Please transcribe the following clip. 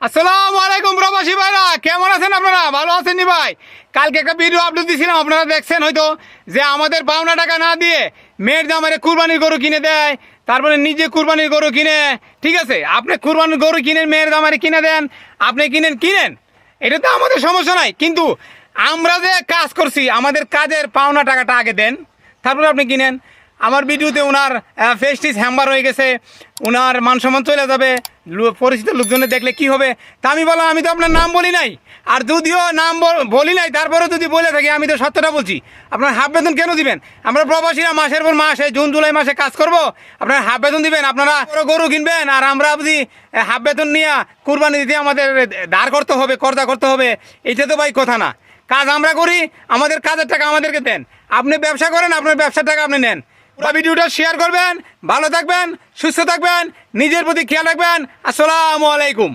আসসালামু আলাইকুম প্রবাসী ভাইরা, কেমন আছেন আপনারা? ভালো আছেন নি ভাই? কালকে একটা ভিডিও আপলোড দিয়েছিলাম, আপনারা দেখছেন হয়তো, যে আমাদের পাওনা টাকা না দিয়ে মেয়ের দামারে কুরবানির গরু কিনে দেয়, তারপরে নিজে কুরবানির গরু কিনে। ঠিক আছে, আপনি কুরবানির গরু কিনেন, মেয়ের দামারে কিনে দেন, আপনি কিনেন, এটা তো আমাদের সমস্যা নাই। কিন্তু আমরা যে কাজ করছি, আমাদের কাজের পাওনা টাকাটা আগে দেন, তারপরে আপনি কিনেন। আমার ভিডিওতে ওনার ফেস্টিস হ্যাম্বার হয়ে গেছে, ওনার মান সম্মান চলে যাবে, পরিচিত লোকজনে দেখলে কি হবে। তা আমি বললাম, আমি তো আপনার নাম বলি নাই, আর যদিও নাম বলি নাই, তারপরে যদি বলে থাকি, আমি তো সত্যটা বলছি। আপনার হাফ বেতন কেন দিবেন? আমরা প্রবাসীরা মাসের পর মাসে জুন জুলাই মাসে কাজ করব, আপনারা হাফ বেতন দিবেন, আপনারা গরু কিনবেন, আর আমরা যদি হাফ বেতন নিয়ে কুরবানি দিতে আমাদের ধার করতে হবে, কর্জা করতে হবে, এটা তো ভাই কথা না। কাজ আমরা করি, আমাদের কাজের টাকা আমাদেরকে দেন। আপনি ব্যবসা করেন, আপনার ব্যবসার টাকা আপনি নেন। পুরো ভিডিওটা শেয়ার করবেন, ভালো থাকবেন, সুস্থ থাকবেন, নিজের প্রতি খেয়াল রাখবেন। আসসালামু আলাইকুম।